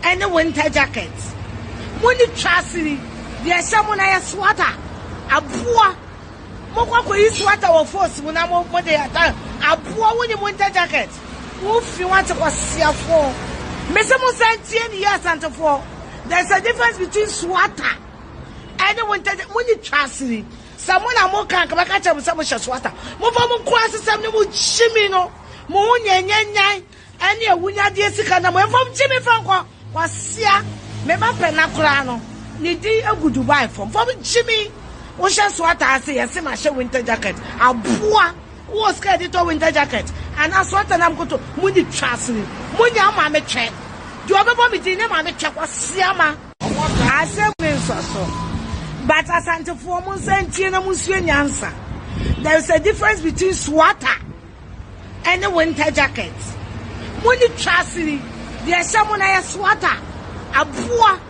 any winter jacket. When you trassery, there's someone I sweater. A poor Moko is sweater or force when I'm over there. A poor winter jacket. If you want to see a four. Mr. Musanti years and four. There's a difference between sweater and winter when you trassery. Someone I'm more can't come back at some sweater. Move on, cross something with Chimino. Moon yan, and your winner dear Sikana from Jimmy Franco was here. Mema penacrano. Nidi a good Dubai from Jimmy. Ocean sweater, I say, a semi winter jacket. A boa was scared it winter jacket. And I sweat and I'm going to Moody Trassery. Munya mamma check. Do you ever be dinner, mamma check was Siama? I said, so. But Asante for months and Tina Muslim answer. There's a difference between sweater and a winter jacket. When you trassery, there's someone I sweater. A poor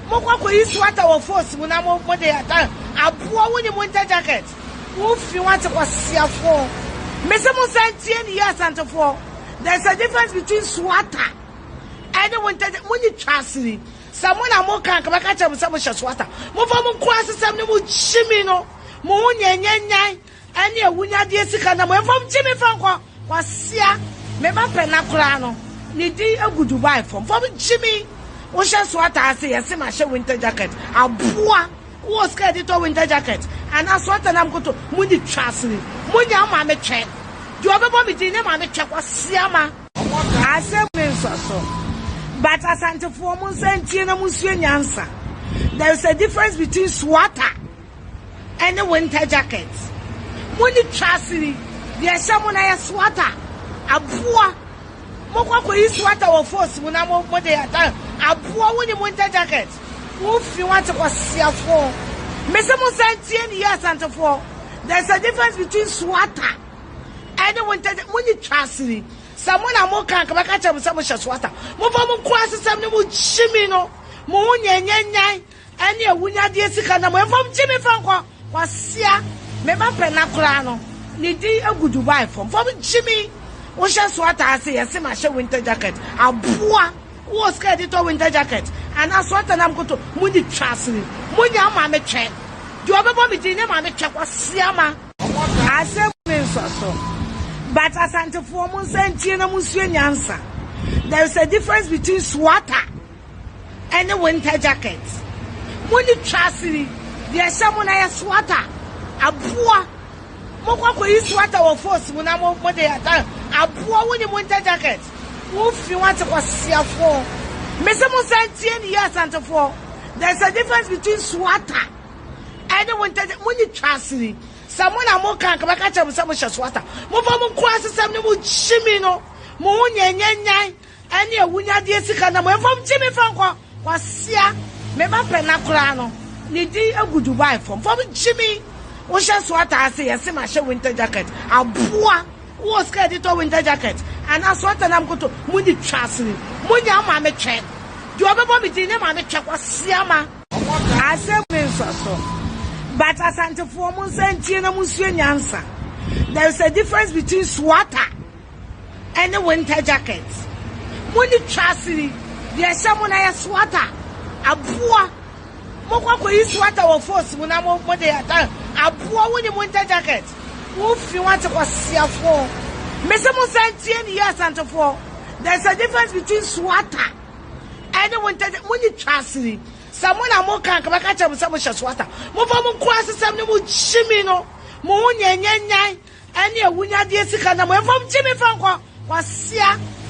Moko is sweater or force when I'm over there. A poor winning winter jacket. If you want to see a four. Mr. Musanti years and four. There's a difference between sweater and a winter when you trassery. Someone I'm more can't come back at some sweater. Move on, cross something with Chimino. Moon yan, and your winner dear Sikana from Jimmy Franco was here. Mema penacrano. Nidi a good Dubai from Jimmy. Ocean sweater, I say, a semi winter jacket. A boa was scared it winter jacket. And I sweater I'm going to Moody Trassery. Munya mamma check. Do you ever be dinner, mamma check was Siama? I said, so. But Asante for months and Tina Muslim answer. There's a difference between sweater and a winter jacket. When you trassery, there's someone I sweater. A poor Moko is sweater or force when I'm over there. A poor winning winter jacket. If you want to see a four. Mr. Musanti years and four. There's a difference between sweater and a winter when you trassery. Someone I'm more can't come back at some sweater. Move on, cross something with Chimino. Moon yan, and your winner dear Sikana from Jimmy Franco was here. Mema penacrano. Nidi a good Dubai from Jimmy. Ocean sweater, I say, a semi winter jacket. A boa was scared it winter jacket. And I sweat and I'm going to Moody Trassery. Munya mamma check. Do you ever be dinner, mamma check was Siama? I said, so. But Asante for months and Tina Muslim answer. There's a difference between sweater and a winter jacket. When you trassery, there's someone I sweater. A boa Moko is sweater or force when I'm over there. A poor winning winter jacket. If you want to see a four. Mr. Musanti years and four. There's a difference between sweater and a winter when you trassery. Someone I'm more can't come back at some sweater. Move on, cross something with Chimino. Moon yan, and your winner dear Sikana from Jimmy Franco was here. Mema penacrano. Nidi a good Dubai from Jimmy. Ocean sweater, I say, a semi winter jacket. A boa was scared it winter jacket. And I sweat and I'm going to Moody Trassery. Munya mamma check. Do you ever be dinner, mamma check was Siama? I said, so. But Asante for months and Tina Muslim answer. There's a difference between sweater and a winter jacket. When you trassery, there's someone I sweater. A boa Moko is sweater or force when I'm over there. A poor winning winter jacket. If you want to see a four. Mr. Musanti years and four. There's a difference between sweater and a winter when you trassery. Someone I'm more can't come back at some sweater. Move on, cross something with Chimino. Moon yan, and your winner dear Sikana from Jimmy Franco was here.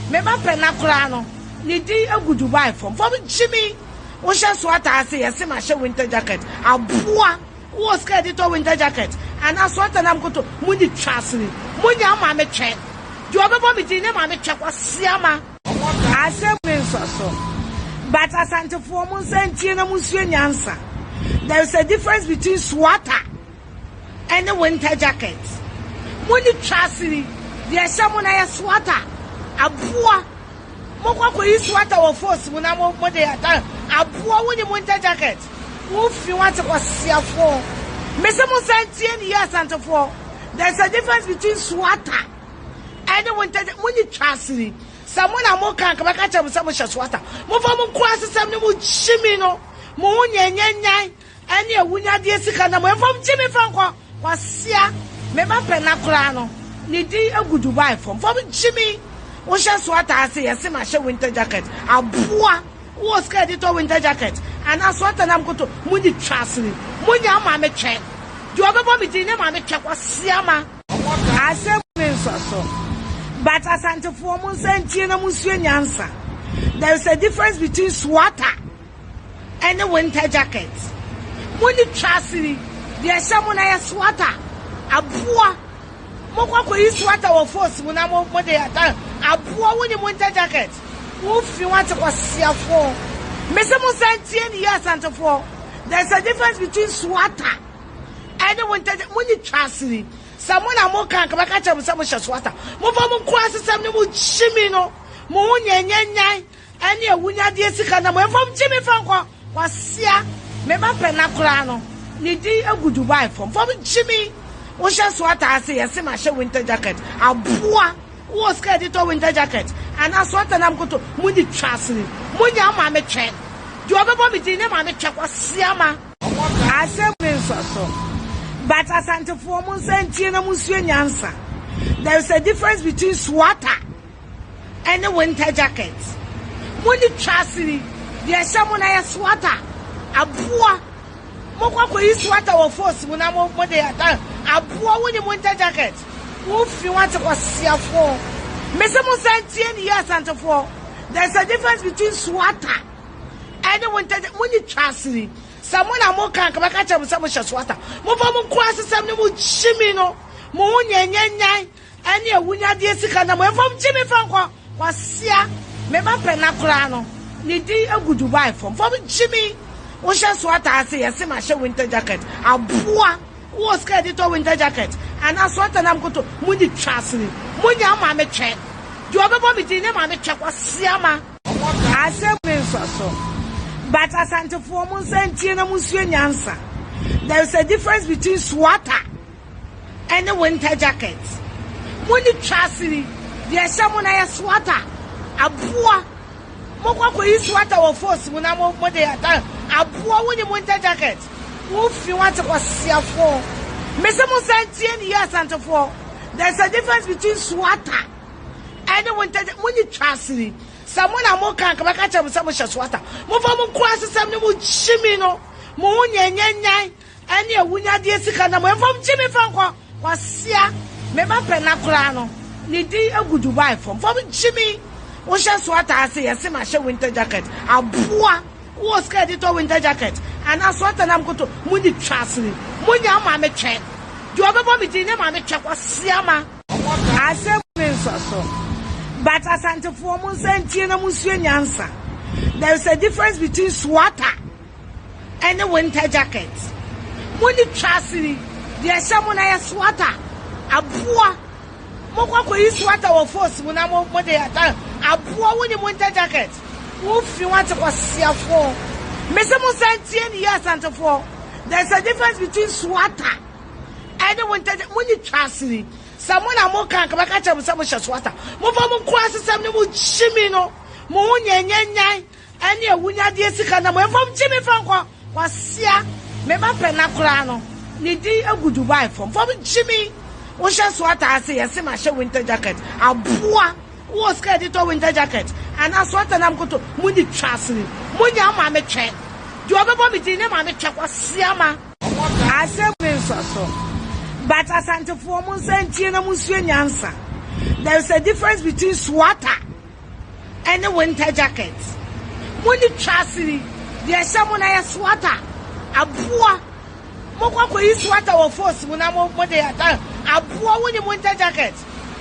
Mema penacrano. Nidi a good Dubai from Jimmy. Ocean sweater, I say, a semi winter jacket. A boa was scared it winter jacket. And I sweat and I'm going to Moody Trassery. Munya mamma check. Do you ever be dinner, mamma check was Siama? I said, so. But Asante for months and Tina Muslim answer. There's a difference between sweater and a winter jacket. When you trassery, there's someone I sweater. A boa Moko is sweater or force when I'm over there. A poor winning winter jacket. If you want to see a four. Mr. Musanti years and four. There's a difference between sweater and a winter when you trassery. Someone a mo kan ka ba ka che mo some swatter. Mo fa mo kwa asem ne mo chimi no. Mo nyanyanyan ane awunya de sika na mo fa mo chimi fa nkwa. Kwasia me ba pena kura no. Ni di agu Dubai from chimi. Wo hye swatter ase yesi ma hye winter jacket. Aboa wo ska di to winter jacket. And as what I'm going to muni trasli. Munya ma me che. Do obebo mi di ne ma me che kwasia ma. Asem so. But Asante for mun sentie na musuo nyansa. There is a difference between sweater and a winter jacket. Muni trasli. There someone na sweater. Aboa. Mo kwa yi sweater wo force mu na mo de ata. Aboa woni winter jacket. Wo fi want kwasia for. There's a difference between sweater and winter money transferring. Someone a more can come back to some sweater. Move on cross some new chimney no moon yan and your winner dear Sikana from Jimmy Franco was Sia, Mema Penacrano. Nidi a good Dubai from Jimmy. Ocean sweater, I say, a semi winter jacket. A boa was scared it winter jacket. And that's what I'm going to money transferring. Munya mama check. Do you ever be dinner mama check was Siama? I said so. But Asante for months and Tina Musuan answer. There is a difference between sweater and a winter jacket. Money transferring. There's someone I sweater. A boa. Moko yi sweater or force when I'm over there. A boa winning winter jacket. If you want to see a four. Mr. Musanti years and for. There's a difference between sweater and the winter when you transferring. Someone a more can come back at some sweater. Move on cross some new chimino. Moon yan and your winner dear Sikana from Jimmy Franco was Sia. Mema Penacrano. Nidi a good Dubai from Jimmy. Ocean sweater, I say, a semi winter jacket. A boa was scared it winter jacket. And that's what I'm going to Moody transferring. Munya mama check. Do you ever be dinner mama check was Siama? I said so. But Asante for months and Tina Musuan Yansa. There is a difference between sweater and a winter jacket. Money transferring. There's someone I sweater. A boa. Moko yi sweater or force when I'm over there. A boa winning winter jacket. If you want to see a four. Mr. Musanti years and for. There's a difference between sweater and the winter money transferring. Someone a more can come back at some sweater. Move on cross some new chimino. Moon yan and your winner dear Sikana from Jimmy Franco was Sia. Mema Penacrano. Nidi a good Dubai from Jimmy. Ocean sweater, I say, a semi winter jacket. A boa was scared it winter jacket. And that's what I'm going to Moody transferring. Munya mama check. Do you ever be dinner mama check was Siama? I said so. But Asante for months and Tina Musuan answer. There is a difference between sweater and a winter jacket. Money transferring. There's someone I sweater. A boa. Moko yi sweater or force when I'm over there. A boa winning winter jacket. If you want to see a four. Mr. Musanti years and for. There's a difference between sweater and the winter when you transferring. Someone a more can come back at some sweater. Move on cross some new chimino. Moon yan and your winner dear Sikana from Jimmy Franco was Sia. Mema Penacrano. Nidi a good Dubai from Jimmy. Ocean sweater, I say, a semi winter jacket. A boa was scared it winter jacket. And that's what I'm going to Moody transferring. Munya mama check. Do you ever be dinner mama check was Siama? I said so. But Asante for months and Tina Musuan answer. There is a difference between sweater and a winter jacket. Money transferring. There's someone I sweater. A boa. Moko yi sweater or force when I'm over there. A boa winning winter jacket.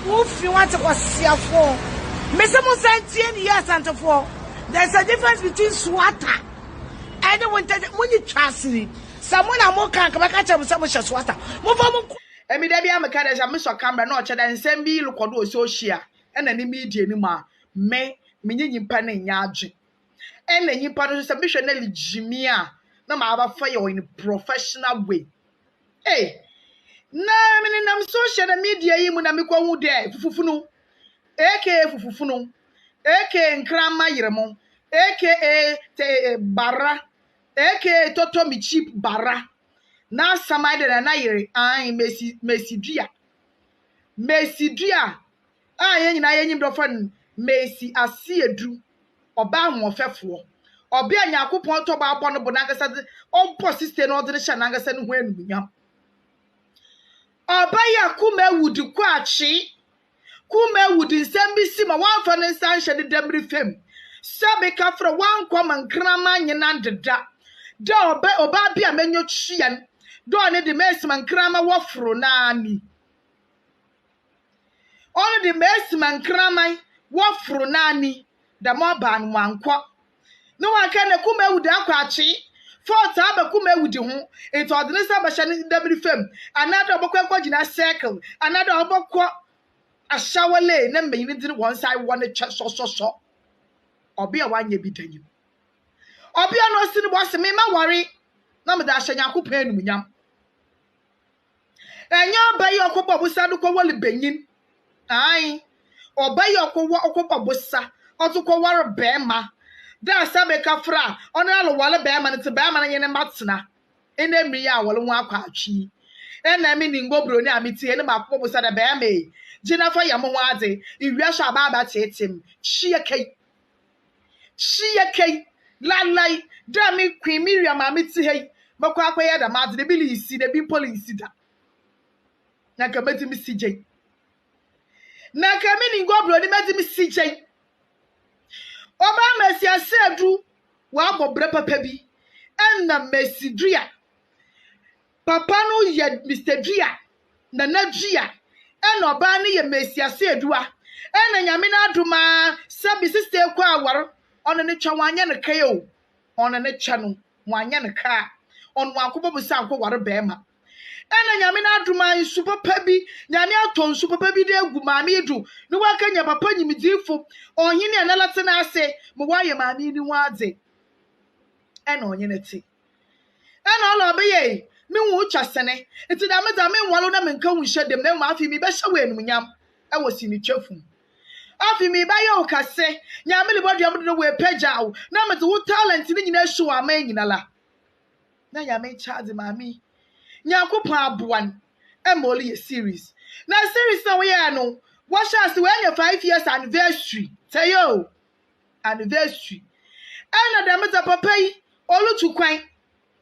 If you want to see a four. Mr. Musanti years and for. There's a difference between sweater and the winter money transferring. Someone a more can come back at some sweater. Move on. Emi da bia meka da sha me so camera na o che da nsem bi record o social e na ni media ni ma me nyimpa na nya adwe e na nyimpa no so me hwe na legimi a na ma aba fa yo in professional way na me ni nam social media yi mu na me kwa hu de fufufunu aka fufufunu aka nkrama yeremo, aka bara, aka toto mi cheap bara. Na samai de na yere ai mesidua. Mesidua. Ah yen nyina yen nyim do fan mesi asiedu. Oba ahofefo. Obi anyakopon to ba abo no bo nangasa ompo sister no de hye nangasa no ho anunyam. Oba yakuma wudi kwachi. Kuma wudi nsem bi si ma wanfa ne nsan hye de damri fam. Sabe ka fra wan kwama nkrama nyina deda. Da oba bi amenyo twian. Do ne de mesima nkrama wofro naani. Ono de mesima nkrama wofro naani. Da mo ba no wankwa. No one can a kuma with aquachi. Fort Abba kuma with you. It's ordinary Sabashan W fem. Another Bokwa circle. Another Bokwa a shower lay. Never you didn't one side one a chest so. Or be a one ye be done you. Or be a no sin was a mema worry. No, that Shanyaku pen yam. And you buy your copa with Saduko Wally Benin. Aye. Or buy your copa bussa. Or to call war a bema. Da sabe kafra onalo wale be man te be man yene matna ene mi ya wole ho akwachi ena mi ni ngobro ni amiti ene makobo sa da be me gina fa yam ho ade iwia sha baba tetem chie kai lalai da mi queen miriam amiti hei makwa akwa ya da mad de bilisi de bi police da na ka meti mi sije na ka mi ni ngobro ni meti mi sije Oba mesi asedu wa bobre papa bi enna mesi dua papa no ye Mr. Dua na dua enna oba ne ye mesi asedu a enna nyame na adoma sabi sister kwa awar ono ne twa wanya ne kai o ono ne twa no wanya ne ka ono wakobo bu sa anko ware bema enna nyame na adoma nsu papa bi nyame aton nsu papa bi de egu maame edu no waka nya papa nyimidifo ohini analate na ase mo waye maame ni wade enna onye ne ti enna all obeye mi wu twasene enti da me nwalo na menka hu hyedem na ma afi mi be hye we enumnyam e wo sini twafum afi mi ba ye okase nyame le bodua mo do we pagyaw na me wo talent ni nyina hye wa ma nyinala na nyame charge maame Nyakopon aboan emoli series. Na series na we ya no. What shall we your 5 years anniversary. Say yo anniversary. And na dem za papa yi olutu kwan.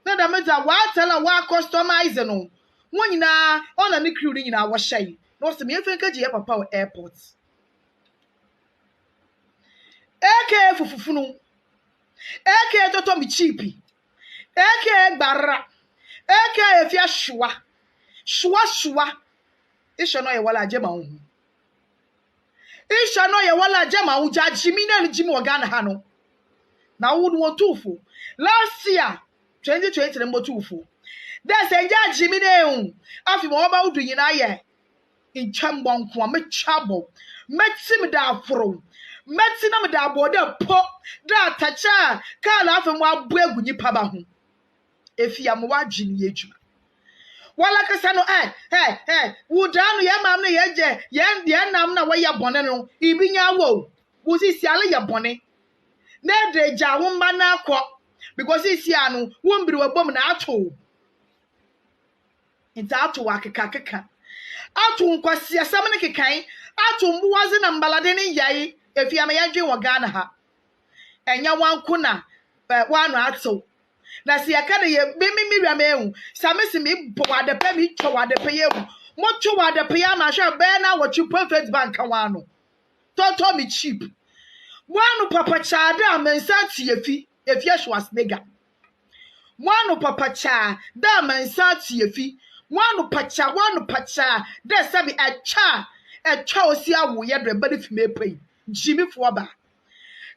Na dem za wa tell wa customize no. Won nyina ona ne crew nyina wo hye. No se me efenka je papa o airport. Eke Fufunu. Eke toto mi cheapy. Eke barra. Eke Afia shwa isho no ye wala jema hu isho no ye wala jema hu jajimi na jimi ogana ha no na wudu wotufo last year 2020 na mbotufo that's a jajimi na hu afi mo ba wudu nyina ye ntwambo nko me chabo metim da afro meti na me da aboda po da tacha kala afi mo abu egu nyipa ba hu Afia mo wagini yejuma wala kasa no wudanu ye mam no ye je ye nam na we ye bone no ibinya wo wo sisi ale ye bone na de ja wo mba na akọ because sisi anu wo mbiri wo bom na ato nta ato akeka ato nkwasi asam ne kekan ato mbuwaze na mbalade ne yayi Afia me yadwe wo Ghana ha enya wanko na wanu ato na si akade ye mimi ehu samisi mi bowade pe mi twade pe yehu mo twade pe ya ma hwe be na wo twu perfect bank wano toto mi cheap wanu papa chade amensa tiefi Afia Schwarzenegger wanu papa cha da amensa tiefi wanu pacha da sabi acha osi awo ye dre bari fi me pay jimi fo ba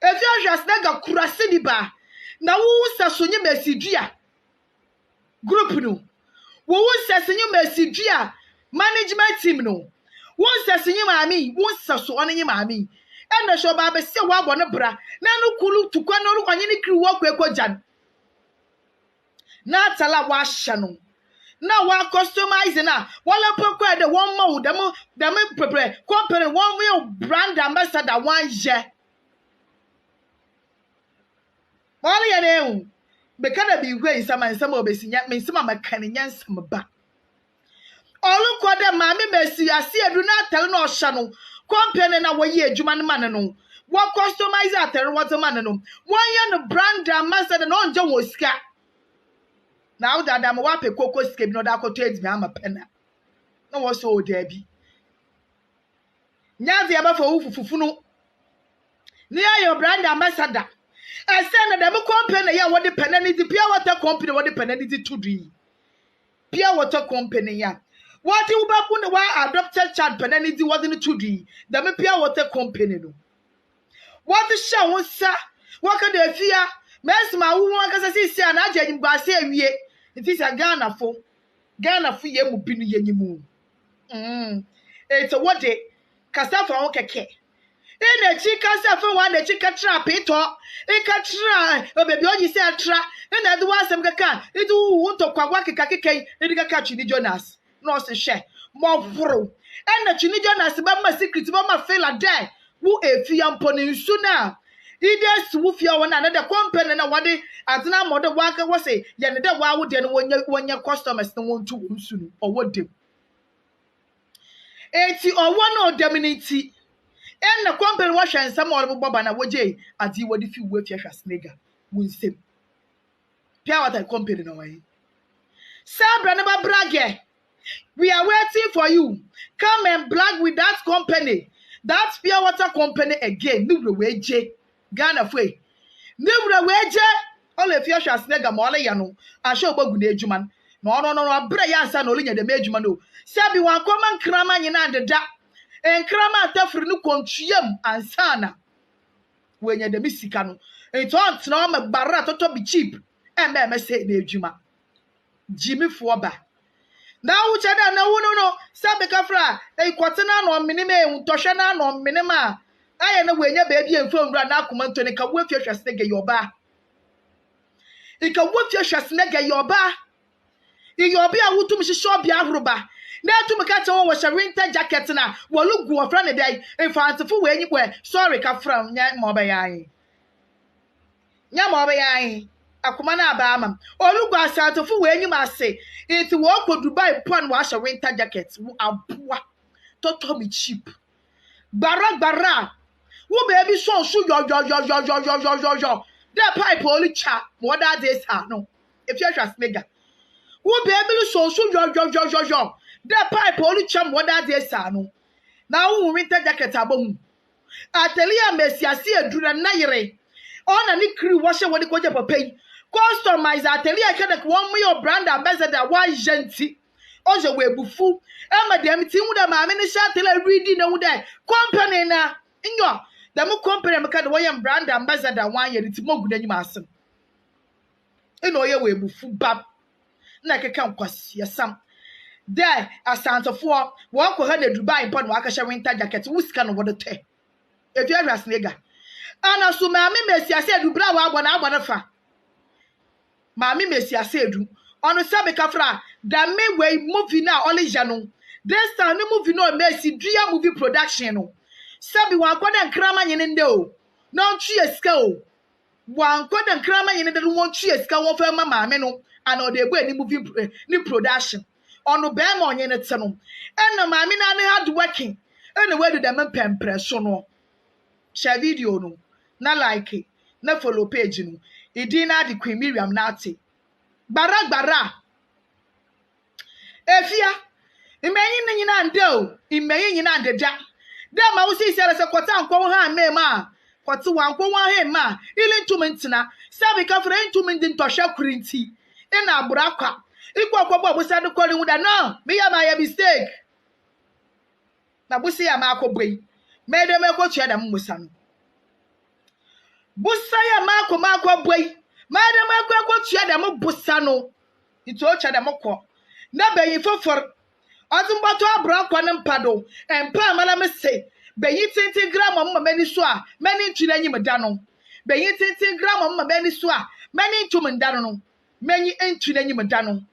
Afia Schwarzenegger kurase di ba na wo sasonye mesidua group no wo sasonye mesidua management team no wo sasonye maami wo saso onye maami ena sho ba be se wo abone bra na no kulu tukwa no ru kwanye ni kiri wo kwekwajan na tala wa hye no na wa customize na wala pokwa de won ma wo dem prepare company won we brand ambassador wan je Molly and eu. Because be way some and some obesinya, me some of my canyon some back. All look what the mammy mercy, I see, I do not tell no channel. Company na way, Juman Manano. What customize that and what's a manano? Why on the brand master and on John was scat. Now that I'm a wappy cocoa scape, no doubt trades me, I'm a penna. No was so Debbie. Nyazi aba for Funu. Near your brand ambassador. I said that the company, yeah, what the penalty, the pure water company, what the penalty to do. Pure water company, yeah. What you back when the adopted child penalty wasn't to do. The pure water company. No. What the show was, sir? What can they fear? Mess my woman, as I say, and I judge him by saying, ye. It is a Ghana for ye will be any moon. It's a what day. Casafa okay. In a chicken for one, the chicken trap, it or it can try, or baby, you say a trap, and I do want some can. It do want to quack a kake, and you catch the Jonas. No, say share more through. And the Chini Jonas, Mamma secret, Mamma fail a day. Who a fiam pony sooner. He just woof your one another company and what day as now mother worker was say, Yanada, why would you when your customers don't want to soon or what do? 80 or one or dominity. And the company wash and some more Boba and Wajay as you would if you were Schwarzenegger. Won't say. Pure water company no way. Sabra never brag. We are waiting for you. Come and brag with that company. That's pure water company again. New wage. Ghana way. New wage. All of your Schwarzenegger Molly Yano. I show Bogu Juman. No, Brian San Olinia the Majumano. Sabi one common crama in the da. And crama tafri no contrium and sana. When you're the Missicano. It's on Snoma Barato to be cheap. And then I say the Juma. Jimmy Fuaba. Now, which I no. Sabi Cafra, a quatana no minime, Toshana no minima. I know when your baby and phone ran out, come to the with your Schwarzenegger your bar. You can whip your Schwarzenegger your bar. You'll be a wood to Mrs. Shaw Biaruba. Now to Macato was a winter jacket now. Well, look, go a friend a day and find the fool anywhere. Sorry, come from Yamobay. Yamobay. A commander Bama. Or look, I said to fool when you must say. It's walk with Dubai upon wash a winter jacket. Who are poor. Totally cheap. Barra. Who baby so shoot your. That pipe only chat. What are this? No. If you're just mega. Who be able to so your. That pipe only chum what are they sano. Now winter jacket abom. Atelier Messia see a druna naire. On a nick crew washer what you go pay. Customize atelier can one way your brand ambassador one genty. Also we bufu. Emma damn team with a mammy shuttle reading over there. Company na in your the more company can way and brand ambassador 1 year it's more good than you must. In all your way bufu bab. Like a count cost your some. There, Asantes for walk with her to Dubai upon Wakasha winter jacket, who's kind of what the tay. If you're a snigger. And as to Mammy Messi, I said, you blow out 1 hour for Mammy Messi, I said, on a Sabicafra, that may way movie now, only Jano. This time, no movie no Messi, Dria movie production. Sabi one quadrant crammer in the no tree skull. One quadrant crammer in the one tree skull for Mamma Meno, and all the way movie new production. On the bear on in its salon. And the mammy hard working. And the way to them pen press no. Share video no. Na like it. Na follow page no. It didn't the Queen Miriam Nazi. Bara. Afia. Imagine in and do. Imagine and the jack. Damn, I will see as a quarter and call her me ma. What's one call him ma. Illing to mentina. Sabi come for to mentin to share crinty. In our braka. Equal Papa was said to call you with a no. Me am my mistake. Now, we see a Marco Bray. Made them a coach at a Musan. Busaya Marco Bray. Madam Marco coach at a Busano. It's all Chadamoko. Never you for Azumbato Brock and Pado. And Pamela say, Be it 20 gram of many swa, many chileni madano. Be it 20 gram of many swa, many to mandano. Many ain't chileni madano.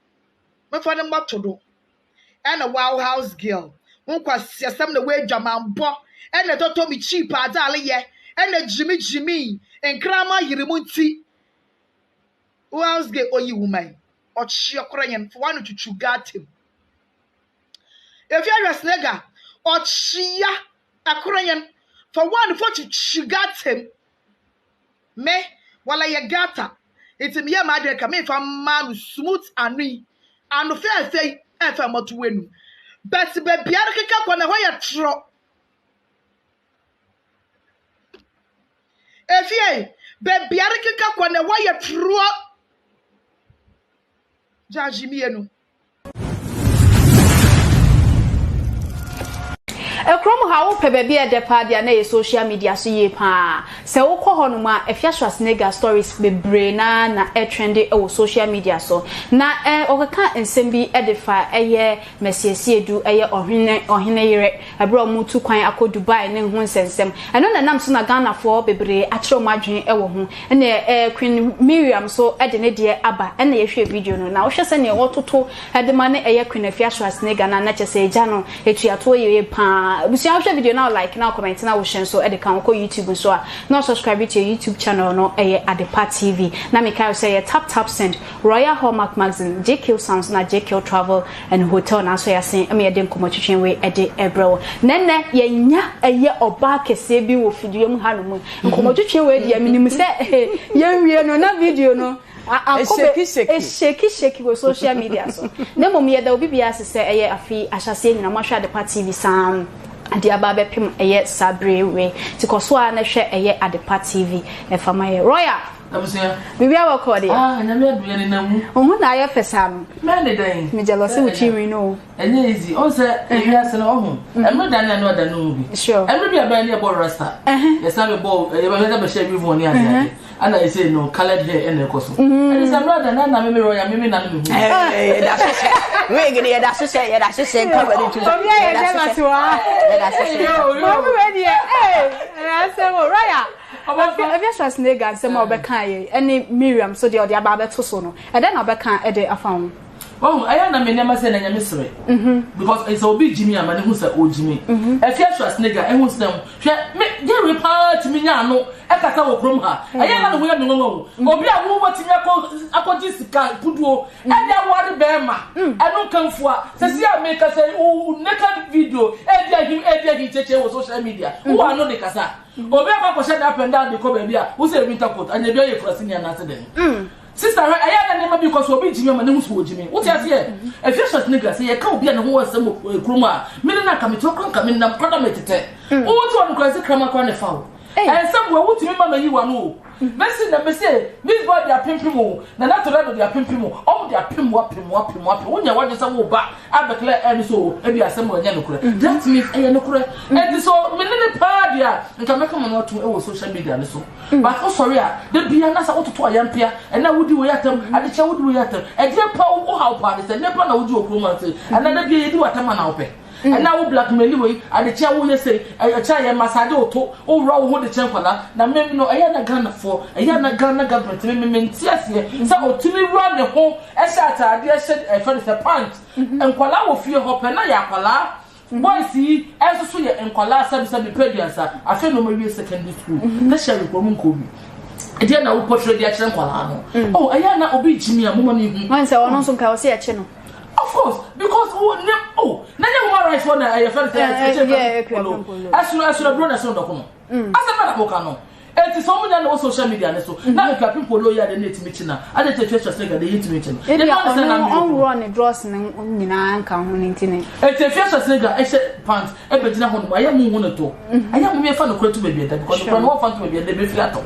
My father Matodo and a wow house girl. Unquas some the way Jaman Bo and the Toto me cheap as Ali, and the Jimmy and Grandma Yirimunti Who else get oyi woman? Or Chiokroyan for one to chugat him. If you're a Schwarzenegger or Chia a Korean for one for to chugat him. Me, while I gata. It's a mere matter coming from man smooth and me. And the fair say, if I'm to win. But the baby, I can't when I tro. If ye, baby, I can't when I tro. Judge me, no. Ekrom ha wo pe baby e de pa dia na social media so ye pa se wo kɔ hɔ no ma Afia Schwarzenegger stories bebre na trendy e social media so na okeka nsem bi e de fa eye mesiesie du eye ohene yere abro mu tu kwan akɔ Dubai ne ho nsensem eno na nam so na Ghana for bebre akere mo adwen e wo ho ne Queen Miriam so e de ne de aba e na ye hwe video no na wo hwe se ne wo toto e de ma ne eye Queen Afia Schwarzenegger na kyese eja no etuato ye pa busia watch video now, like now, comment now, share so edit can go YouTube so now subscribe to your YouTube channel no AdwenepaheneTv. Now me can say tap send Royal Hallmark Magazine, JQ Sounds na JQ Travel and Hotel na so ya say me edem komo twetwen we ede ebro. Nenne ye nya eye oba kese bi wo video mu hanom. Komo twetwen we de minim se ye wie no na video no shake with social media so na mom ye da obi bia se eye afi ahyase nyina mo hwa AdwenepaheneTV sam ade aba pem eye sabre we tikoso a na hwe eye AdwenepaheneTV e fama ye Royal abusia bibia wako de na me aduane na mu ohu na aye fesa no me ne dan me jealousy with you no enye easy on say ewiase na ohu emre dan na oda no bi sure emre bia ba na e bo rasta yes na me bo e ba me share bi voni ase ana I say no colored hair and ekoso and is another na me Royal me na me that's it we get that say come ready to come here that's it mom ready I say Royal Afia Schwarzenegger say ma obeka ye any Miriam so the aba beto so no and then obeka e de afan oh I na me nema say na nyame sere because it's obi Jimmy amane hu say o Jimmy Afia Schwarzenegger e hu say hwe me Jerry part me nya no e kata wo krom ha aya na no ho ya me ngonwo obi a wo watimi akɔji sika puduo e de ware be ma eno kanfo a sesi a me ka say o naked video e dia cheche wo social media wo ano de kasa obi akɔ share up and down the ko baby a wo say winter coat anya bia ye crossing ya na se den sister aya na nema because obi Jimmy amane hu so Jimmy wo ti ase e Afia Schwarzenegger say ye ka obi a ne ho asem krom a me na ka me to kron ka me na kwada metete wo ti won kwase krama kwa ne fa and somewhere what you remember you want Messi na say this boy they are pimping na na to they are pimping all they are pim when you want some ba abekle and so e be asem nya no kure that means e no kure and so me ne pa dia nka make am not to social media so but oh sorry the bia na sa ototo ayampia and na wudi we yatam ade che wudi we yatam e je pa wo how pa de say never na wudi okroma say and na bia yedi watam na ope and now blackmail we ade che wo say e cha ye massage oto o wura wo de che kwala na me no e ya na Ghana for e ya na Ghana government me ntiase say otumi wura ne ho e sha atade e shed e for the pants en kwala wo fie ho pe na ya kwala boys yi e so ye en kwala sabi peduansa afi no ma secondary school na share ko mun ko bi e dia na wo portray dia che kwala no oh e ya na obi Jimmy amoma ne hu man say wono so nka wo se e che no of course, because na human rights one I felt as brother son dokono. As a man okano. And it's so many on social media so. Now you people lawyer the net meeting na. I dey Afia Schwarzenegger dey hit meeting. They don't understand am. On run the draws nyina nka ho nintine. And Afia Schwarzenegger e pants e be gina ho no aye mu hu to. Aye mu me fa no kura to baby that because no one fan to baby dey be fi ato.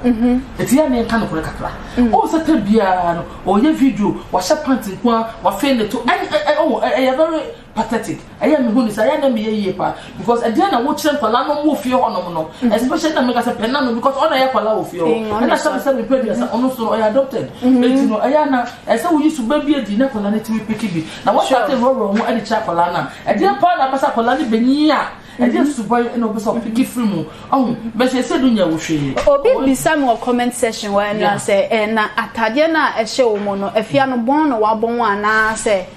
Eti ya na nka no kura kakra. O se ta bia no o ye video wa sha pants nko wa fe ne to. Very pathetic. I am who is I am me pa because I didn't watch them for no more fear on no, especially na make say penano because on I kwala of fear. And I say me pay as on so I adopted. But you know I na I say we used to baby di na kwala na timi pick bi. Na what started wrong e di cha kwala na. E dey pa na pasa kwala ni benia. E dey to boy no be so pick free mu. Oh, but say dunya wo hwe. Obi bisa mo comment section where na say na atade na e hye wo mo no Afia no bon no wa bon ana say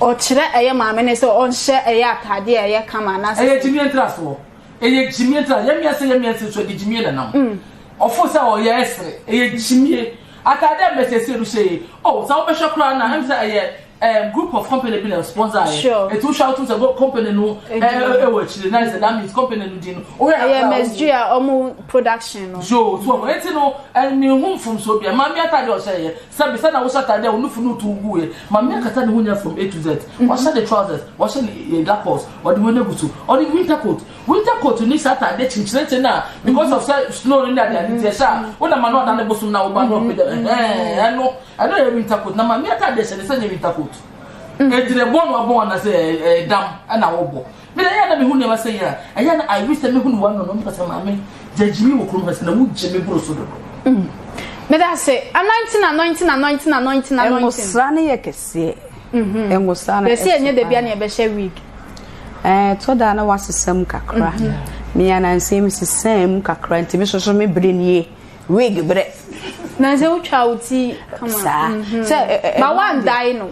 o kire eye maame ne se on hye eye atade eye kama na se eye Jimmy entra so eye Jimmy entra ye mi ase so de Jimmy na nam ofo se o ye esre eye Jimmy Akadem message you say, oh, so special crown na am say group of company been sponsor. Sure. It will shout to the company no which nice that means company no din. Oh yeah, MSG omo production. So enti no and me home from so bia mama ata dey say sabi say na wo shata dey onu funu to gu e mama akata ne hunya from A to Z. What the trousers, what the lappers, or the wenegutu, or the winter coat. Winter coat ni shata dey chinchilete na because of snow in there dey sha. When na man no dan bosom na wo ba no pe I know winter coat. Na mama ata dey say winter coat. Edire bon wa bon na say dam na wo bo. Me na ya na me hu ne ma say ya. Aya na I wish me hu no one no me say mama jajimi wo kunu hase na mu jeme bro so do. Me da say anointing. Engosra ne ye kese. Engosra na. Kese enye de bia na e be share week. To da na wasesam kakra. Me ya na nsem sesam kakra ntimi so me brenie. Wig bre. Na se utwa uti come on. Say ba wan die no.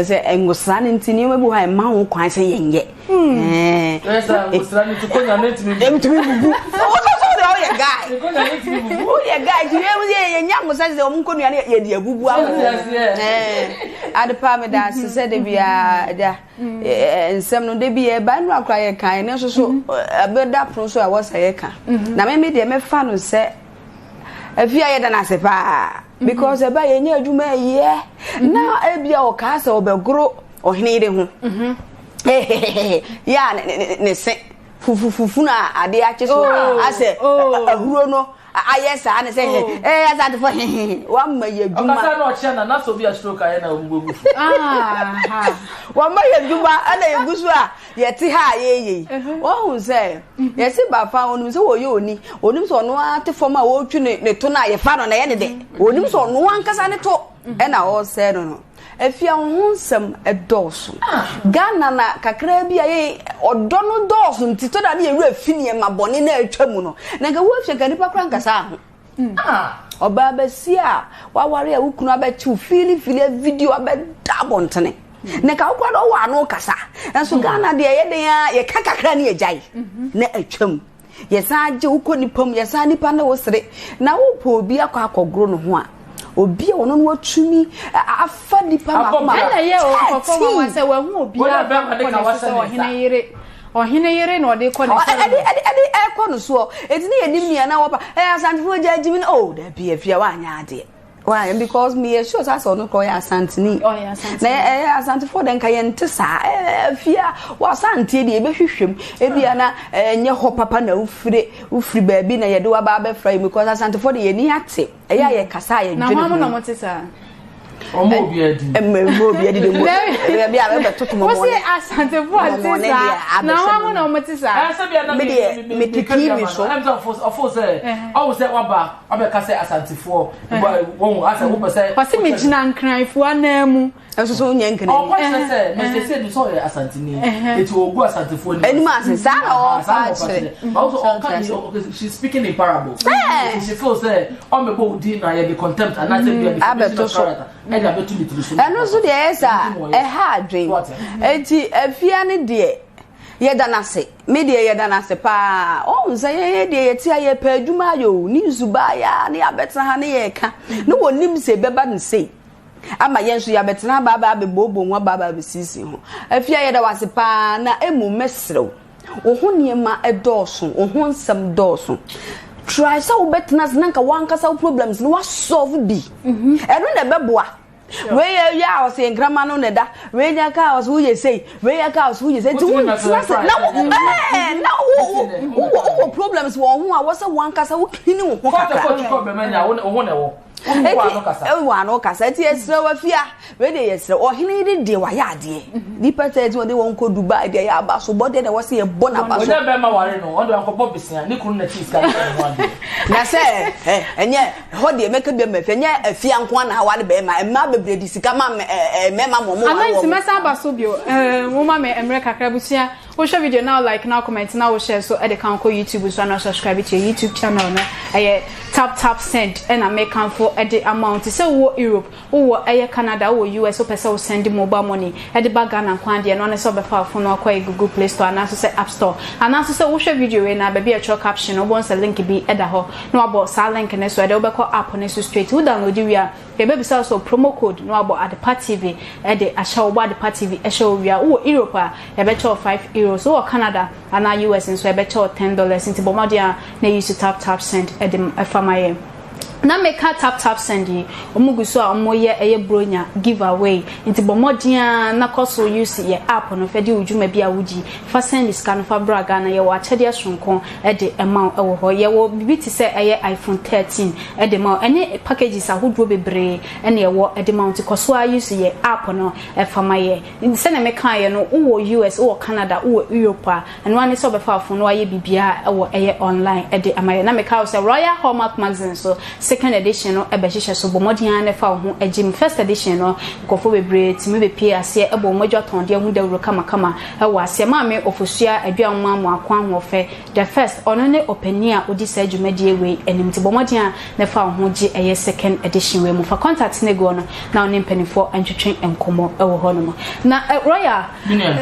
Say engosra ne ntini we bu ha ma wo kwan se yenye. Yes, engosra ne to konya netimi. Ntimi bubu. Oh yeah guy. Oh yeah guy, you hear nyam say say om konua ne ye de abubu awo. Adepa me da se de bia da. Nsem no de bia ba nu akra ye kan ne so abeda pro so a wo say kan. Na me de me fa no se Afia ye da na se pa because eba ye nya adwuma ye na ebia o ka se obegro ohene ire ho ya ne se fufu na ade ache so ase ahuro no ayesa na se Asantes for wa ma ye adwuma akasa no che na so bia stroke aye na ombugu wa ma ye adwuma ana ye gusu a ye ti ha ye wo hu se ye si ba fa onu se wo ye oni so no ate fom a wo twu ne to na ye fa no na ye ne de oni so no ankasa ne to e na wo se no Afia hunsem edoso Ghana na kakra bia ye odo no doso ntito da na ye ru afini ma bone na atwamu no na ga wo afia ga nipa kra nkasa ho oba basia wa ware a wukunu abechi fili video abeda bontene na ka kwa do wa no kasa enso Ghana de ye den ya ye kakakra na ye jai na atwamu ye sa je ukoni pam ye sa nipa na wo sere na wo po obi akọ akọgro no ho a obi ono no watumi afa nipa ma na ye o kofo wa se wa hu obi a ba ka wa se ohine yere no de ko ne se e ko no so etini yenim nia na wo pa Asantes fo jajimi oh da bi Afia wa anya ade why because me sure say so no ko ya Asantes ni na Asantes fo den ka ye ntesa Afia wa Asantes de e be hwehwem e bia na nye ho papa na ufiri ba bi na ye de wa ba be fry because Asantes fo de ye ni ate e ya ye kasa ye dwene na mo na mo tesa omo obi adi de mo bia be toto mo mo se Asantes fo tesa na mo na mo tesa se bia na me TV so I'm of say I say wa ba abeka say Asantes fo won asa wo be say o se me gina nkranfo anamu enso so nya nkene o kwa say me say du so Asantes ni eti ogu Asantes fo ni eni ma se sa o fa chere also she's speaking in parables she feels say o me bo di na ye be contempt and I say be eno so de esa ha adwen enti Afia ne de ye da na se me de ye da na se pa o nza ye de ye ti aye pa adwuma yo ni zuba ya ne abeta ha ne ye ka no wonim se beba ne sei ama ye nso ya betena baba be bobo nwa baba be sisi ho Afia ye da wase pa na emu mesrew wo ho niema edoso wo ho nsem doso try so betena nanka wankasa problems no wa solve bi eno na beboa we ya o se nkrama no ne da we nya ka o so ye say we ya ka o so ye say ti won na wo problems wo ho a wo se wankasa wo kini wo ho kaka ko be manya wo ne wo wa no kasa ti esra wa Afia we de yesra o hene de wa ya ade di pete ti wo de won ko Dubai de ya ba so bode de wo se ye bona ba so o be ma ware no o de anko bobisia ni kunu na ti ska na se enye ho de make be ma enye Afia nko na wa de be ma bebre di sika ma me ma mo amanti mesa ba so bio wo ma me emre kakra busia share video now, like now, comment now, share so at the count YouTube so now subscribe to your YouTube channel. Tap send and I make count for at the amount. So Europe, Canada, US, so person send mobile money at the bag and quantity and on a sub for no quite Google Play Store and also say App Store. And also say share video and I baby a caption or once a link be at the ho no about silent and so I don't call app on so straight to download you are baby also promo code no about AdwenepaheneTv at the show about AdwenepaheneTV a show we are Europe a better €5 or Canada and now US and so I better $10 into Bomadia they use to tap send at the FMI. Na make tap send omuguso omoye bronya giveaway nti bomodia na koso use ye app no fedi ujuma bia wuji fa send scan fa braga na ye wa chede asonko de amount ewo ho ye wo bibiti se iPhone 13 de ma ene packages ahodo bebre ene ye wo de mount koso use ye app no famaye se na make ye no wo US wo Canada wo Europe and one is obefa phone wa ye bibia ewo online de amaye na make say Royal Hallmark magazine so second edition no ebehihye so bomodian ne fa ho agim first edition no kofo bebre timi be pie ase ebo modwa tonde hu dawuro kama wa ase ma me ofusua aduan mu akwan ho fe the first ono ne openia odi sa adwumadi we enimti bomodian ne fa ho gi second edition we mu fa contact ne go no na oni mpanifo antwetwen enkomo ewo ho no na Royal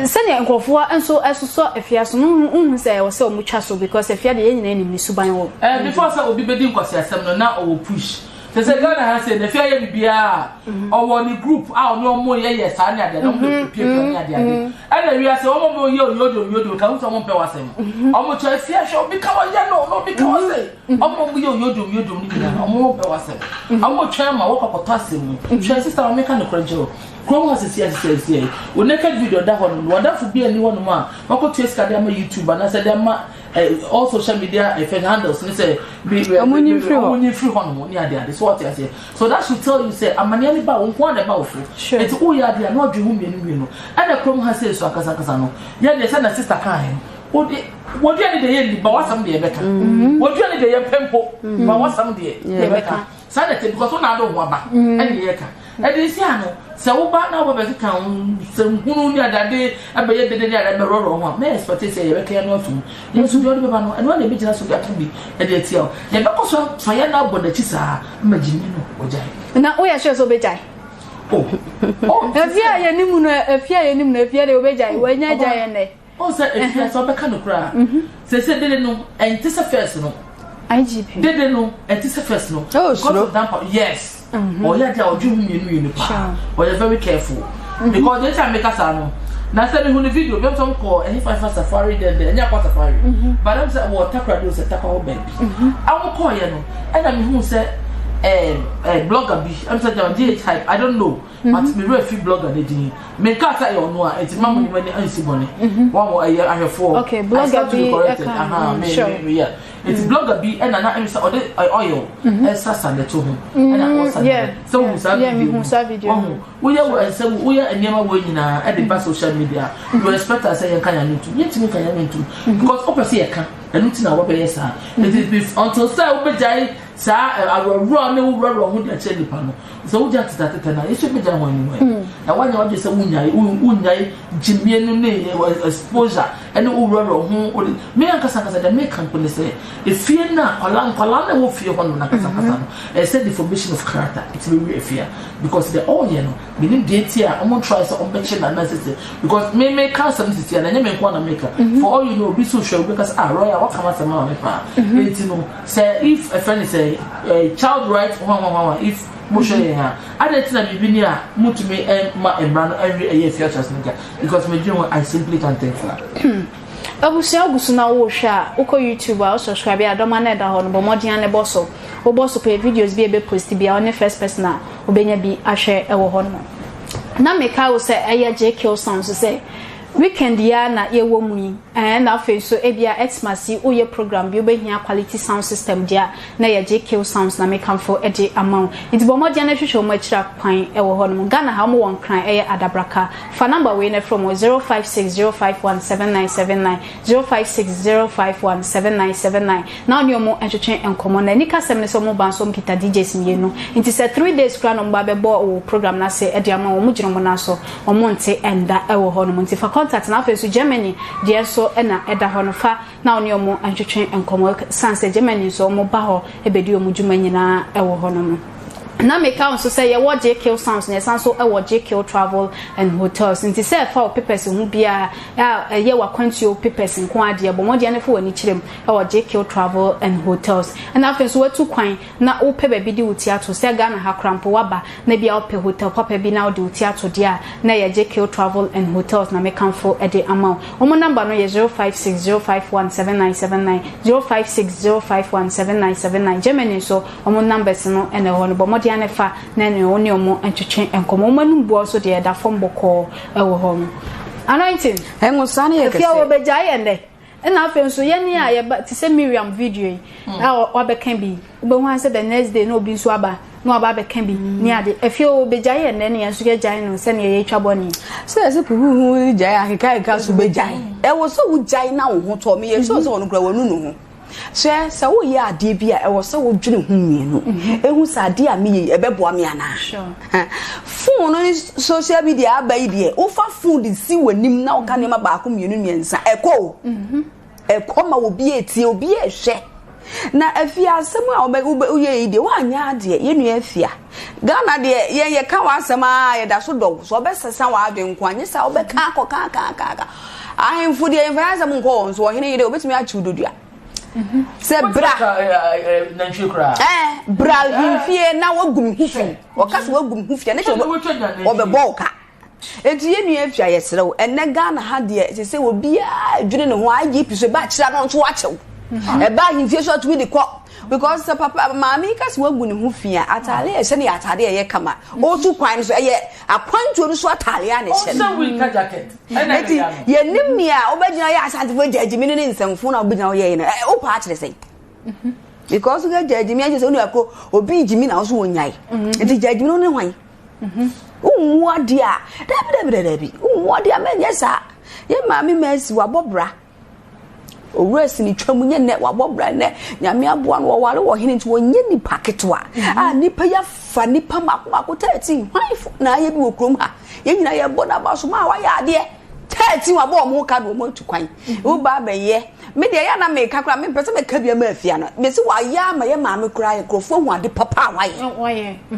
sene enkofo enso esoso Afia so no say wo se o mutwa so because Afia de nyina enim ni suban wo before say obi bedi nkwase asem no na o push they say Ghana has said the fair bibia or the group out no more yes and they don't people near there and we are say omo yodo can someone pay wasem omo try fear show because no because say omo yodo ni omo pay wasem omo try ma work akotasem try sister make an okranjo Chrome has says here. We naked video that one. Wonderful be anyone man. Mako to escade am YouTube and I said them all social media handles. And say be only free one money there. That's what I say. So that should tell you say I'm nearly about one about sure. It's all you are there not dream me. And the Chrome has says so akasa no. Yeah, they send a sister kind. What do you need but what some day better? What do you need the pempo? But what some day better? Sanity because one I don't want back. And yeka. And this year so what now we can some who near that day abeye de dey ro ho me expect say you can no to you should do be no and when the business should get be e dey tell you be so fire na boda chi sa imagine no ojai na o ya sure so bejai Afia ye nimu no Afia ye nimu no Afia de obejai wanya jai ne o say Afia so be ka no kra say de no enti se first no IGP de no enti se first no yes or yeah, they'll do me or you're very careful because they try make us know. Now, send me the video, we don't call any five safari, then any safari. But I'm saying, what Takra do is a Takao baby. I will call you, and I'm who said, blogger be. I'm saying, DH hype, I don't know, but me real few blogger they didn't. Make us say, oh no, it's mammy when I see money. One more I have four. Okay, blogger be. Sure. Yeah. It's blogger be and I am so oil and Sasan the two and I was so video. We are some we are never winning at the social media. You expect us say can you to yet me can you to because opposite I can and nothing our best it is until so be sir I will run who the cherry panel. So just started and it should be done anyway. Now when you just say unyai Jimmy no exposure and who me and Casacasa the make company say if fear na Palana will fear one I said the formation of character it's really fear because the all you know meaning date here I'm gonna try some mention and necessary because me make cancer here and you make one maker for all you know be social because Royal what come as a man you know say if a friend is a child rights if Moshe I didn't know you near Mutumi and my brand every year Schwarzenegger because me doing I simply can't think for that. Abusia na wo hwa uko YouTube a subscribe ya doma na da ho no bomodian ne boso wo boso pe videos bi e be post bi a on first person a obenya bi ahwe e wo ho no na meka wo se eye JK sounds say weekend ya na ye wo mu na afi so e bia Xmas o ye program bi obehia quality sound system dia na ye JK sounds na meka for e de amount it bomodian na hwehwe mo akira kwan e wo ho no Ghana ha mo won kran e adabraka fa number we na from 0560517979 0560517979 now ni omo entwetwen enkomo na nika sem ne so mo ban so mkita DJs mienu nti se 3 days kran no ba be bo program na se e de amount omo gyina mo na so omo nte enda e wo ho no nti fa contact na afa so Germany de so na eda ho no fa na oni omo antwetwe enkomo sanse Germany so omo ba ho ebedi omo dwuma nyina ewo ho no na make out so say ye wo JK sounds na sanso e wo JK travel and hotels nti say fa papers hu bia ye wa kwantio papers nko ade bo mo de ne fa wani kirem e wo JK travel and hotels and after so watu kwan na wo pe ba bi di utiato say Ghana ha krampo waba na bia wo pe hotel papa bi na wo di utiato dia na ye JK travel and hotels na make am for e de amount wo number no ye 0560517979 0560517979 Germany so wo numbers no ene ho no bo anefa na ne oni omo antwetwe enkomo manumbu so de da fom boko ewo ho no anointing enwusa na yekese Afia obeja yende na afen so ye ne aye ti se Miriam video yi na obekan bi obehu an se the next day no bi so aba no aba bekan bi ni ade Afia obeja yende ne yanso ge jai no se ne ye twabo ni se puhu jai akeka so bejai ewo so wu jai na wo ho to me ye so so no kura wonu no ho so wo ye ade bia e wo so wo dwene hu mienu ehu sa ade a me ebeboa me ana phone no social media abai de wo fa phone si wanim na wo ka ne ma ba ko mienu miensa ekọ ma obi etie obi ehwe na Afia asem a wo ye ide wa anya ade ye nu Afia Ghana de ye ka wa asem a ye da so dog so obesesa wa adwen ko anye sa obeka akọ ka ahemfo de enfa asem nko so wo hene yide obetumi a chiudodua se bra bra himfie na wagum hifi okase wagum hifie na obeboka enti ye nua Afia yesrew enne Ghana ha de se obi a dwene ne ho agi piso ba kira no nso achew e ba himfie so to be the call because papa mami kasi wagu ne ho fia atale e se ne atade ye kama o tu kwan so ye akwantu no so atale ya ne se so winter jacket enti ye nimia obegina ye asante fo jajimi ne nsamfo na obegina ye ne o pa akire sei because ga jajimi aje se onu akọ obi jimi na so wonyai enti jajimi no ne hwan unwo ade a dabi unwo ade a menye sa ye mami mesi wabobra owuresi ni twamunye ne wabobra ne nyame aboa no wale wo hene nti wonye ni paketwa nipa ya fa nipa makoko 13 hwanfo na ye bi wokrom ha ye nyina ye bona baso ma wa ya ade 13 wabo mo ka do mo tukwan wo ba ba ye me de ya na me ka kra me pese me ka bia ma Afia no me se wa ya ma ye ma me kra ye krofo hu ade papa wa ye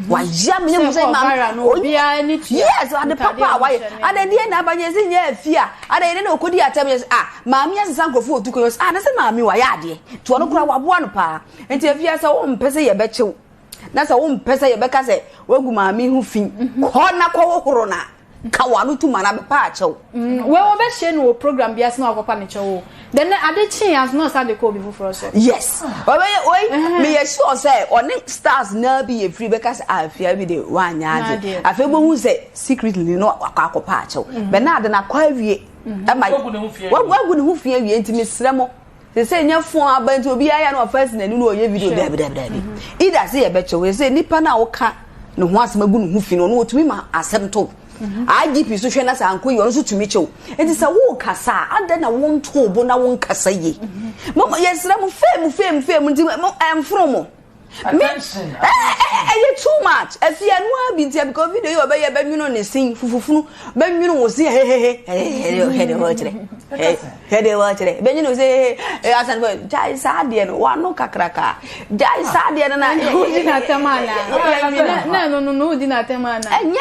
wa ya me mo se ma bia ni tia yes ade papa wa ye ade de na banye se nya Afia ade ne na okodi atem yes ma me asesa krofo otuko yes na se ma me wa ya ade to no kra wa boa no pa enti Afia se wo mpese ye be chew na se wo mpese ye be ka se wagu ma me hu fin ko na ko wo koro na kawanu tuma na be pa chew we wo be she no program bia se na akopa ne chew then ade chance no sa de ko bi fufuro so yes oi me ye sure say on stars na bi e free because Afia bi de wanya ade Afia bo hu say secretly no akopa chew be na ade na kwa wie wagu ne hu fie wie ntimi sremo se nya fon abanti obi aya no first na nu oye video dabi ida se ye be chew se nipa na wo ka no ho asemagu no hu fie no otumi ma asem to IGP so hwe na sa anko yo so tumi chew enti sa wo kasa ade na won to obo na won kasa ye mama yesra mu fem nti emfro mo me ye too much Afia no abi nti because video yo be ye be nwuno ne sin fufufunu be nwuno wo si he de wa chere be nwuno se asan boy jai sa de no wa no kakraka jai sa de na udi na temana no udi na temana enye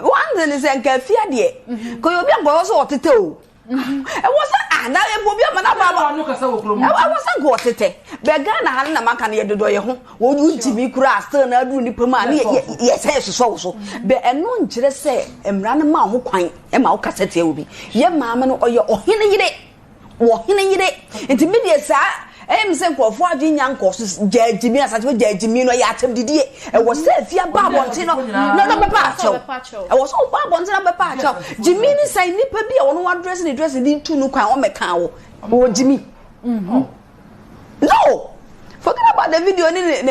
one thing is Afia de ko yo bi agbo so otete o e was na e bo bi amana baba no kasa wokrom e was go otete be Ghana han na maka na ye dodo ye ho wo ntimi kura still na adu ni pema na ye say so be eno nkire se emra na ma ho kwan e ma wo kasa te obi ye maama no oye ohene yire enti media sa se nkofo adi nyanko so jajimi asate jajimi no ya atem didie e wo se Afia ba bonti no be pa cho e wo so ba bonti na be pa cho jimi ni sai nipa bi e wo no wa dress ni tu no kwan o meka wo jimi no forget about the video ne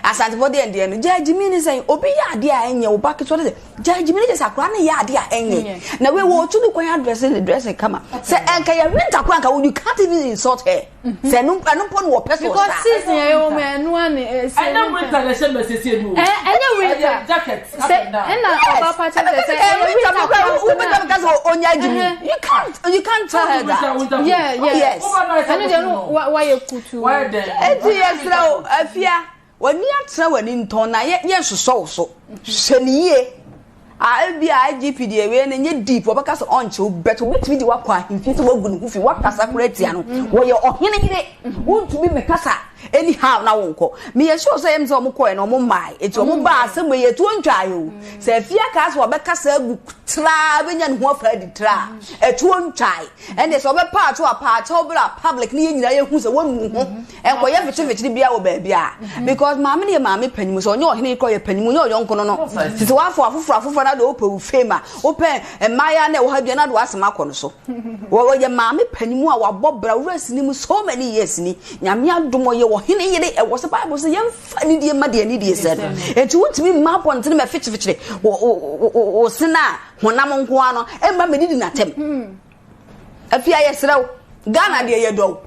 Asante for the end no jajimi ni sai obi ya ade a enye wo ba ke so de jajimi ni sakura ne ya ade a enye na we wo tu no kwan dress kama se enka ya winter kwan ka you can't even insult her Se no pon wo person because season you man no an I know winter the same message you winter jacket say na papa say you can't tell her that. Yes. I know why you kutu why then yes now Afia when you atra wani nton na ye so hweniye IGP de we na nye deep obaka so onche beto wetimi di wakwa himfi so wagunu hufi wakasa kureti ano wo ye ohene yire wontumi mekasa anyhow na wonko me ye sure say em so omko no mo mai eti omo ba asem ye to ntwayo se Afia ka so obekasa agu tra benya ne ho afa di tra eto ntwai ende so obepa ato apa ato bra public ne nyina ye hu se wonu ho enko ye fiti bia wo ba bia because maame ne maame panimu so onye ohene ko ye panimu nye oyonko no titi wafo afufura na do ope fema open emaya na wo ha bia na do asema akọ no so wo ye maame panimu a wabobra wurasi ni mu so many years ni nyame adomo ye wo hene yede e wo se bible se yemfa ni die ma de ni die se enti wontimi ma point ni me fichire wo sena honam nko ano emba medidi na tem Afia yesrew Ghana de ye do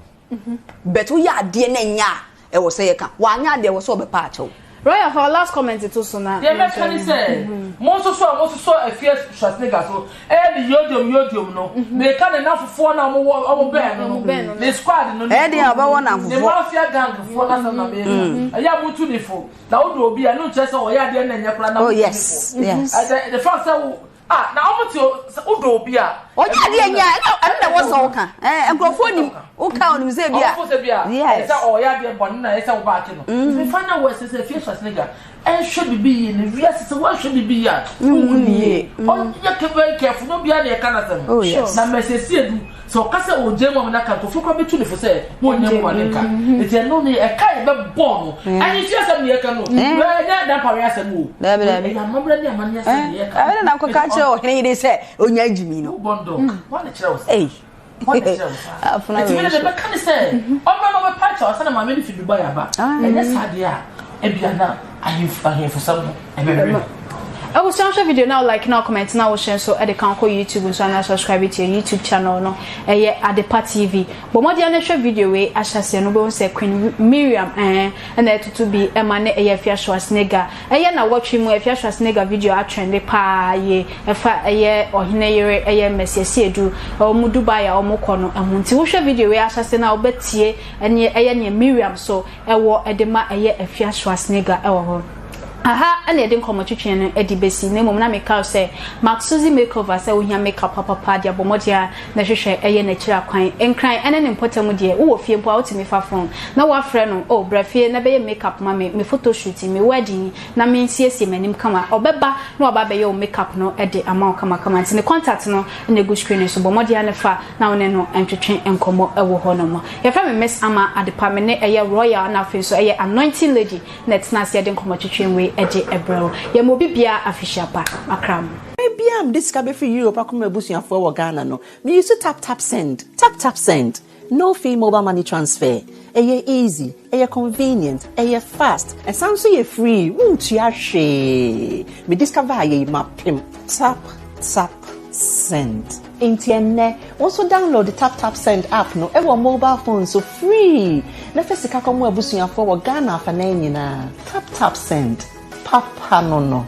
beto ya de na nya e wo se ye ka wa nya de wo so be pa acho Royal for last comment to so na yeah me can say mo so Afia Schwarzenegger so the yodium no me can na fofo na mo ben no the squad no e de abawo na fofo the Afia gang fofo na na me aya mo tu ni fo na wo do obi a no chese o ya de na nya kura na oh yes the first say na omoto udo obi a onya de nya na wo so ka enkrofo ni o ka onim se bia yes say o ya de bon na say wo ba ke no me final words say Afia Schwarzenegger should be in the yes what should be ya uni on ya ke very careful no bia na e kana sem oh yes na message edu so kase o jemo na kan to fokro betu ni fo say mo nyem wa nka e no ni e kai be born ani ti asem ni e ka no we na dan pare asem o be ya mamra ni amani asem ni e ka e na ko ka che o hene ide say onya jimi no bondo what the chero eh what the chero afuna we be kan say o ma be patch o say na ma me ni fi Dubai aba e na sadia e bia na ahim for some I will share video now, like now, comment now, share so at the Kanko YouTube so and subscribe to your YouTube channel no AdwenepaheneTv. But more than share video way I shall say no go say Queen Miriam and that to be Emane Afia Schwarzenegger. Na watch him Afia Schwarzenegger video a trend pa ye efa or hine message edu or mu Dubai or mo kono ahunti wo share video way I shall say na obetie ene Miriam so ewo edema Afia Schwarzenegger ewo aha and edin komo twetwe no edibesi na mom na make say Maxuzi makeover say wo hia makeup papa dia bomodia na hwehwe na kira kwan enkran ene ne mpotamu die wo fie mpo a wotimi fa phone na wa frɛ no oh brafie na be makeup ma me photo shoot me wedding na me nsiesie manim kama obeba na oba be yo makeup no ede ama kama nti ne contact no na go screen so bomodia ne fa na wone no entwetwe enkomo ewo ho no mo ye fra me Miss Ama Adepa me ne royal na fe so anointing lady net na se edin komo twetwe we eje ebro ye mo bibia official pa akram biam this ka be free Europe akoma ebusuafo wo Ghana no me use tap send no fee mobile money transfer easy convenient fast and sounds so free untua hwe me discover ye mapim tap send Intienne also download the tap send app no ever mobile phone so free na fesika komo ebusuafo wo Ghana fa na nyina tap send papa no